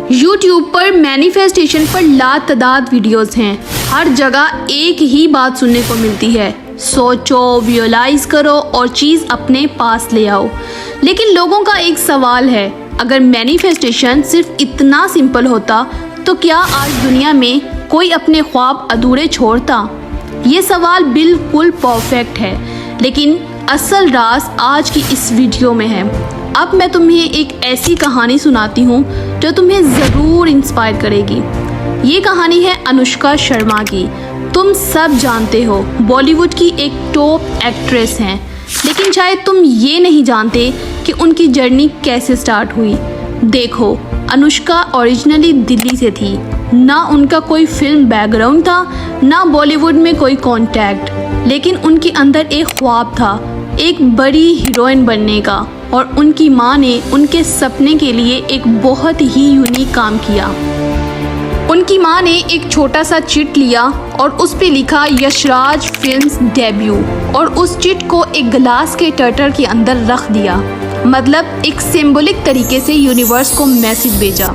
YouTube पर manifestation पर लातादाद videos हैं। हर जगह एक ही बात सुनने को मिलती है, सोचो, विजुअलाइज करो और चीज़ अपने पास ले आओ। लेकिन लोगों का एक सवाल है, अगर मैनिफेस्टेशन सिर्फ इतना सिंपल होता तो क्या आज दुनिया में कोई अपने ख्वाब अधूरे छोड़ता? ये सवाल बिल्कुल परफेक्ट है, लेकिन असल राज आज की इस वीडियो में है। अब मैं तुम्हें एक ऐसी कहानी सुनाती हूँ जो तुम्हें ज़रूर इंस्पायर करेगी। ये कहानी है अनुष्का शर्मा की। तुम सब जानते हो, बॉलीवुड की एक टॉप एक्ट्रेस हैं, लेकिन शायद तुम ये नहीं जानते कि उनकी जर्नी कैसे स्टार्ट हुई। देखो, अनुष्का ओरिजिनली दिल्ली से थी। ना उनका कोई फिल्म बैकग्राउंड था, ना बॉलीवुड में कोई कॉन्टैक्ट, लेकिन उनके अंदर एक ख्वाब था, एक बड़ी हीरोइन बनने का। और उनकी माँ ने उनके सपने के लिए एक बहुत ही यूनिक काम किया। उनकी माँ ने एक छोटा सा चिट लिया और उस पे लिखा यशराज फिल्म्स डेब्यू, और उस चिट को एक ग्लास के टर्टर के अंदर रख दिया। मतलब एक सिंबॉलिक तरीके से यूनिवर्स को मैसेज भेजा।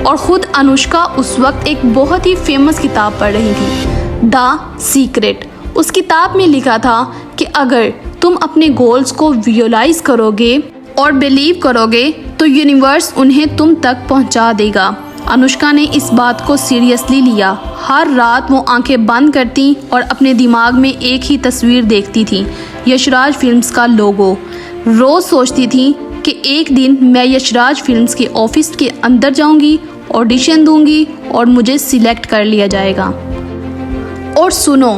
और ख़ुद अनुष्का उस वक्त एक बहुत ही फेमस किताब पढ़ रही थी, द सीक्रेट। उस किताब में लिखा था कि अगर तुम अपने गोल्स को विजुअलाइज करोगे और बिलीव करोगे तो यूनिवर्स उन्हें तुम तक पहुंचा देगा। अनुष्का ने इस बात को सीरियसली लिया। हर रात वो आंखें बंद करती और अपने दिमाग में एक ही तस्वीर देखती थी, यशराज फिल्म्स का लोगो। रोज़ सोचती थी कि एक दिन मैं यशराज फिल्म्स के ऑफिस के अंदर जाऊंगी, ऑडिशन दूंगी और मुझे सिलेक्ट कर लिया जाएगा। और सुनो,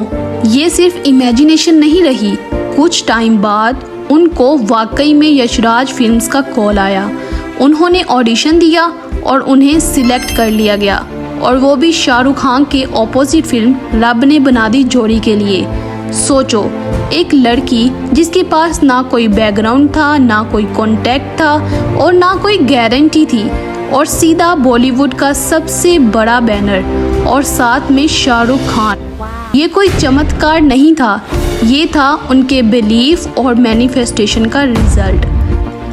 ये सिर्फ इमेजिनेशन नहीं रही। कुछ टाइम बाद उनको वाकई में यशराज फिल्म्स का कॉल आया। उन्होंने ऑडिशन दिया और उन्हें सिलेक्ट कर लिया गया, और वो भी शाहरुख खान के ऑपोजिट फिल्म रब ने बना दी जोड़ी के लिए। सोचो, एक लड़की जिसके पास ना कोई बैकग्राउंड था, ना कोई कॉन्टैक्ट था और ना कोई गारंटी थी, और सीधा बॉलीवुड का सबसे बड़ा बैनर, और साथ में शाहरुख खान। ये कोई चमत्कार नहीं था, ये था उनके बिलीफ और मैनिफेस्टेशन का रिजल्ट।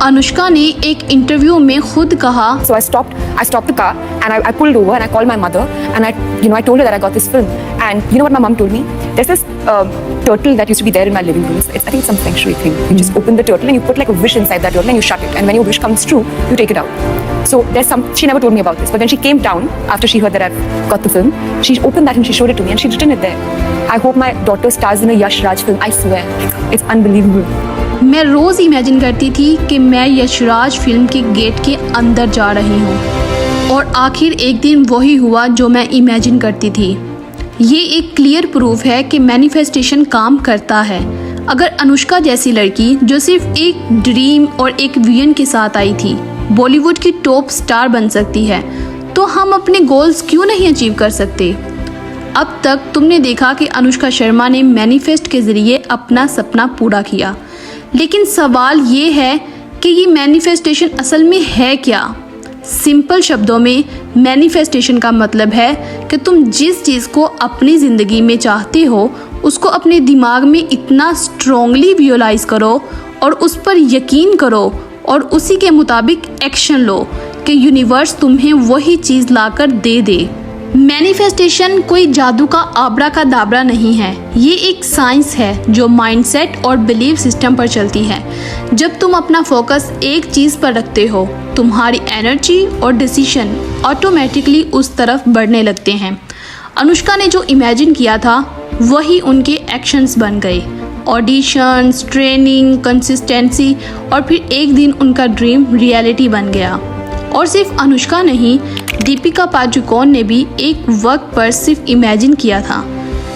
अनुष्का ने एक इंटरव्यू में खुद कहा, So I stopped the car and I pulled over and I called my mother and I told her that I got this film. And you know what my mom told me? There's this turtle that used to be there in my living room. I think it's some feng shui thing. You just open the turtle and you put like a wish inside that turtle and you shut it. And when your wish comes true, you take it out. So she never told me about this. But when she came down after she heard that I've got the film, she opened that and she showed it to me and she'd written it there. I hope my daughter stars in a Yash Raj film. I swear, it's unbelievable. मैं रोज़ imagine करती थी कि मैं Yashraj film के gate के अंदर जा रही हूँ, और आखिर एक दिन वही हुआ जो मैं इमेजिन करती थी। ये एक क्लियर प्रूफ है कि मैनिफेस्टेशन काम करता है। अगर अनुष्का जैसी लड़की जो सिर्फ एक ड्रीम और एक विजन के साथ आई थी, बॉलीवुड की टॉप स्टार बन सकती है, तो हम अपने गोल्स क्यों नहीं अचीव कर सकते? अब तक तुमने देखा कि अनुष्का शर्मा ने मैनिफेस्ट के ज़रिए अपना सपना पूरा किया, लेकिन सवाल ये है कि ये मैनिफेस्टेशन असल में है क्या? सिंपल शब्दों में मैनिफेस्टेशन का मतलब है कि तुम जिस चीज़ को अपनी ज़िंदगी में चाहते हो उसको अपने दिमाग में इतना स्ट्रॉन्गली विजुअलाइज करो और उस पर यकीन करो और उसी के मुताबिक एक्शन लो कि यूनिवर्स तुम्हें वही चीज़ लाकर दे दे। मैनिफेस्टेशन कोई जादू का आबरा का दाबरा नहीं है, ये एक साइंस है जो माइंडसेट और बिलीफ सिस्टम पर चलती है। जब तुम अपना फोकस एक चीज़ पर रखते हो, तुम्हारी एनर्जी और डिसीजन ऑटोमेटिकली उस तरफ बढ़ने लगते हैं। अनुष्का ने जो इमेजिन किया था वही उनके एक्शंस बन गए। ऑडिशंस, ट्रेनिंग, कंसिस्टेंसी, और फिर एक दिन उनका ड्रीम रियलिटी बन गया। और सिर्फ अनुष्का नहीं, दीपिका पादुकोण ने भी एक वक्त पर सिर्फ इमेजिन किया था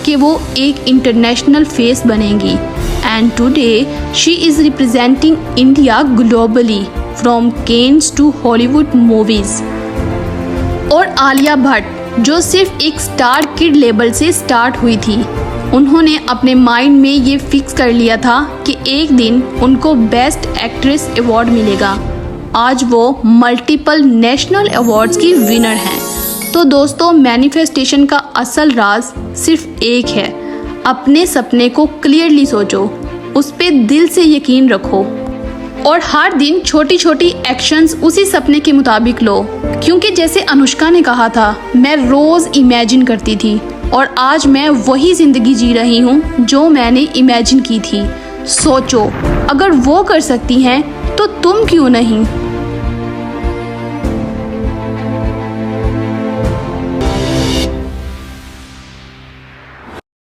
कि वो एक इंटरनेशनल फेस बनेंगी। And today she is representing India globally, from Cannes to Hollywood movies. और आलिया भट्ट, जो सिर्फ एक स्टार किड लेबल से स्टार्ट हुई थी, उन्होंने अपने माइंड में ये फिक्स कर लिया था कि एक दिन उनको बेस्ट एक्ट्रेस अवार्ड मिलेगा। आज वो मल्टीपल नेशनल अवार्ड्स की विनर हैं। तो दोस्तों, मैनिफेस्टेशन का असल राज सिर्फ एक है, अपने सपने को क्लियरली सोचो, उस पे दिल से यकीन रखो और हर दिन छोटी छोटी एक्शंस उसी सपने के मुताबिक लो, क्योंकि जैसे अनुष्का ने कहा था, मैं रोज इमेजिन करती थी और आज मैं वही जिंदगी जी रही हूँ जो मैंने इमेजिन की थी। सोचो, अगर वो कर सकती हैं तो तुम क्यों नहीं।